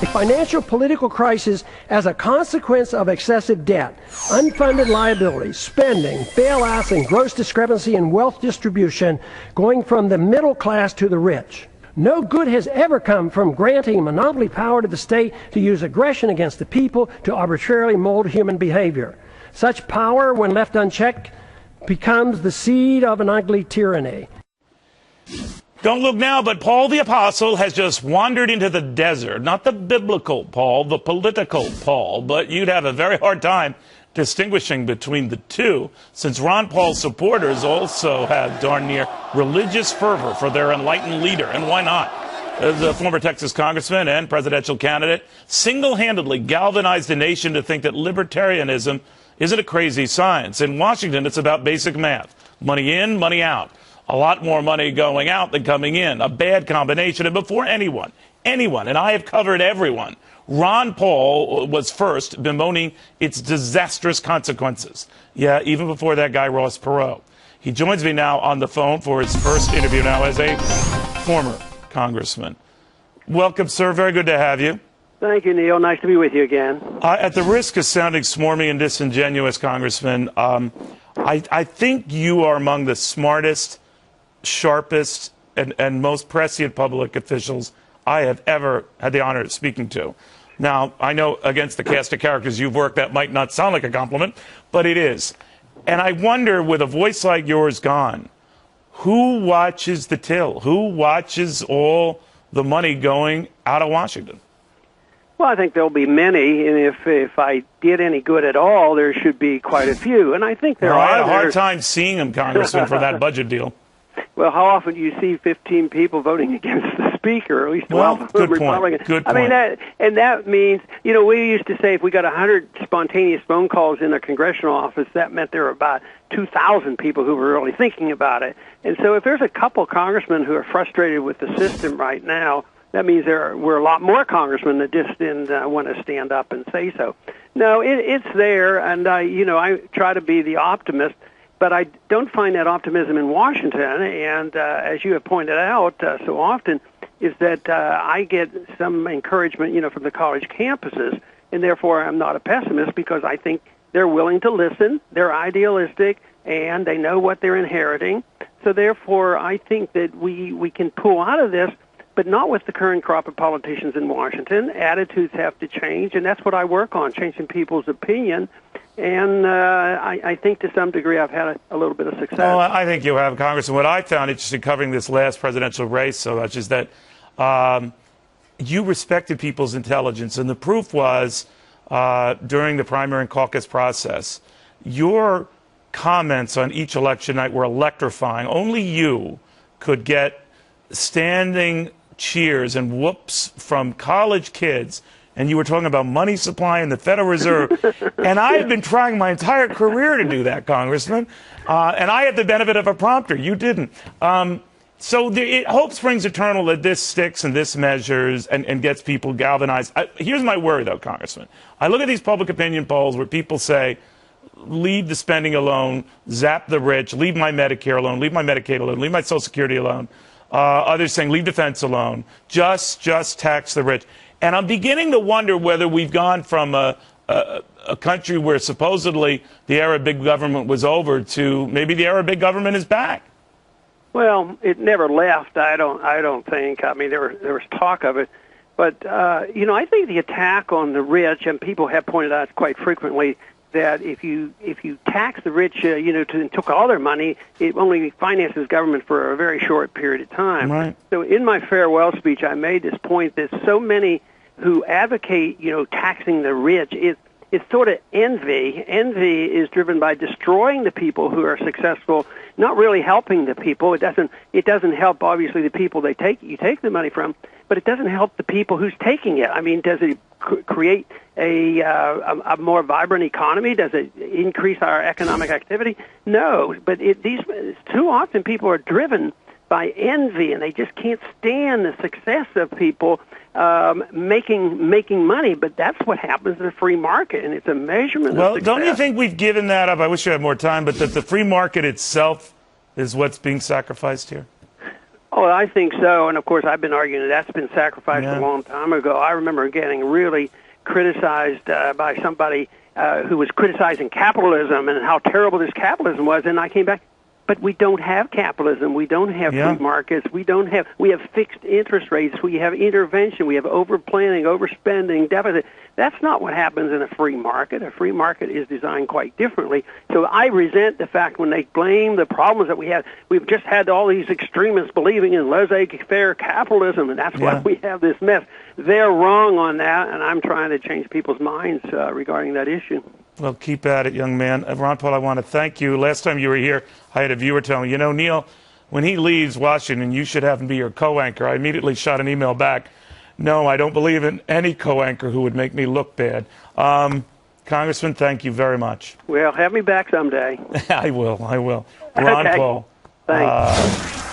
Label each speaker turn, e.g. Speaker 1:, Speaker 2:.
Speaker 1: A financial political crisis as a consequence of excessive debt, unfunded liabilities, spending, bailouts, and gross discrepancy in wealth distribution going from the middle class to the rich. No good has ever come from granting monopoly power to the state to use aggression against the people to arbitrarily mold human behavior. Such power, when left unchecked, becomes the seed of an ugly tyranny.
Speaker 2: Don't look now, but Paul the Apostle has just wandered into the desert. Not the biblical Paul, the political Paul. But you'd have a very hard time distinguishing between the two, since Ron Paul's supporters also have darn near religious fervor for their enlightened leader. And why not? The former Texas congressman and presidential candidate single-handedly galvanized a nation to think that libertarianism isn't a crazy science. In Washington, it's about basic math. Money in, money out. A lot more money going out than coming in. A bad combination. And before anyone, and I have covered everyone, Ron Paul was first bemoaning its disastrous consequences. Yeah, even before that guy, Ross Perot. He joins me now on the phone for his first interview now as a former congressman. Welcome, sir. Very good to have you.
Speaker 3: Thank you, Neil. Nice to be with you again.
Speaker 2: At the risk of sounding smarmy and disingenuous, Congressman, I think you are among the smartest, sharpest, and most prescient public officials I have ever had the honor of speaking to. Now, I know against the cast of characters you've worked, that might not sound like a compliment, but it is. And I wonder, with a voice like yours gone, who watches the till? Who watches all the money going out of Washington?
Speaker 3: Well, I think there'll be many, and if I did any good at all, there should be quite a few. And I think there are.
Speaker 2: I had a hard time seeing them, Congressman, for that budget deal.
Speaker 3: Well, how often do you see 15 people voting against the speaker, or at least 12
Speaker 2: good
Speaker 3: Republicans?
Speaker 2: Good point.
Speaker 3: I mean, that means, you know, we used to say if we got 100 spontaneous phone calls in a congressional office, that meant there were about 2,000 people who were really thinking about it. And so if there's a couple congressmen who are frustrated with the system right now, that means we're a lot more congressmen that just didn't want to stand up and say so. No, it's there, and I try to be the optimist, but I don't find that optimism in Washington. And as you have pointed out so often, is that I get some encouragement, from the college campuses, and therefore I'm not a pessimist because I think they're willing to listen, they're idealistic, and they know what they're inheriting. So therefore, I think that we can pull out of this. But not with the current crop of politicians in Washington. Attitudes have to change, and that's what I work on, changing people's opinion. And I think to some degree I've had a little bit of success.
Speaker 2: Well, I think you have, Congressman. What I found interesting covering this last presidential race so much is that you respected people's intelligence, and the proof was during the primary and caucus process. Your comments on each election night were electrifying. Only you could get standing cheers and whoops from college kids, and you were talking about money supply and the Federal Reserve. And I have been trying my entire career to do that, Congressman, and I had the benefit of a prompter. You didn't. So hope springs eternal that this sticks and this measures and gets people galvanized. Here's my worry, though, Congressman. I look at these public opinion polls where people say, leave the spending alone, zap the rich, leave my Medicare alone, leave my Medicaid alone, leave my Social Security alone. Others saying, leave defense alone, just tax the rich. And I'm beginning to wonder whether we've gone from a country where supposedly the era of big government was over to maybe the era of big government is back.
Speaker 3: Well, it never left, I don't think. I mean, there was talk of it. But, I think the attack on the rich, and people have pointed out quite frequently, that if you tax the rich, and took all their money, it only finances government for a very short period of time.
Speaker 2: Right.
Speaker 3: So in my farewell speech, I made this point that so many who advocate, taxing the rich, it's sort of envy. Envy is driven by destroying the people who are successful, not really helping the people. It doesn't help obviously the people you take the money from, but it doesn't help the people who's taking it. I mean, does it create a more vibrant economy? Does it increase our economic activity? No, but too often people are driven by envy, and they just can't stand the success of people making money. But that's what happens in the free market, and it's a measurement of success.
Speaker 2: Don't you think we've given that up? I wish we had more time, but that the free market itself is what's being sacrificed here?
Speaker 3: Oh, I think so. And, of course, I've been arguing that's been sacrificed
Speaker 2: Yeah.
Speaker 3: a long time ago. I remember getting really criticized by somebody who was criticizing capitalism and how terrible this capitalism was. And I came back, but we don't have capitalism. We don't have
Speaker 2: Yeah.
Speaker 3: free markets. We have fixed interest rates. We have intervention. We have overplanning, overspending, deficit. That's not what happens in a free market. A free market is designed quite differently. So I resent the fact when they blame the problems that we have. We've just had all these extremists believing in laissez-faire capitalism, and that's why
Speaker 2: Yeah.
Speaker 3: we have this mess. They're wrong on that, and I'm trying to change people's minds regarding that issue.
Speaker 2: Well, keep at it, young man. Ron Paul, I want to thank you. Last time you were here, I had a viewer tell me, Neil, when he leaves Washington, you should have him be your co-anchor. I immediately shot an email back. No, I don't believe in any co-anchor who would make me look bad. Congressman, thank you very much.
Speaker 3: Well, have me back someday.
Speaker 2: I will. Ron
Speaker 3: Okay.
Speaker 2: Paul.
Speaker 3: Thanks.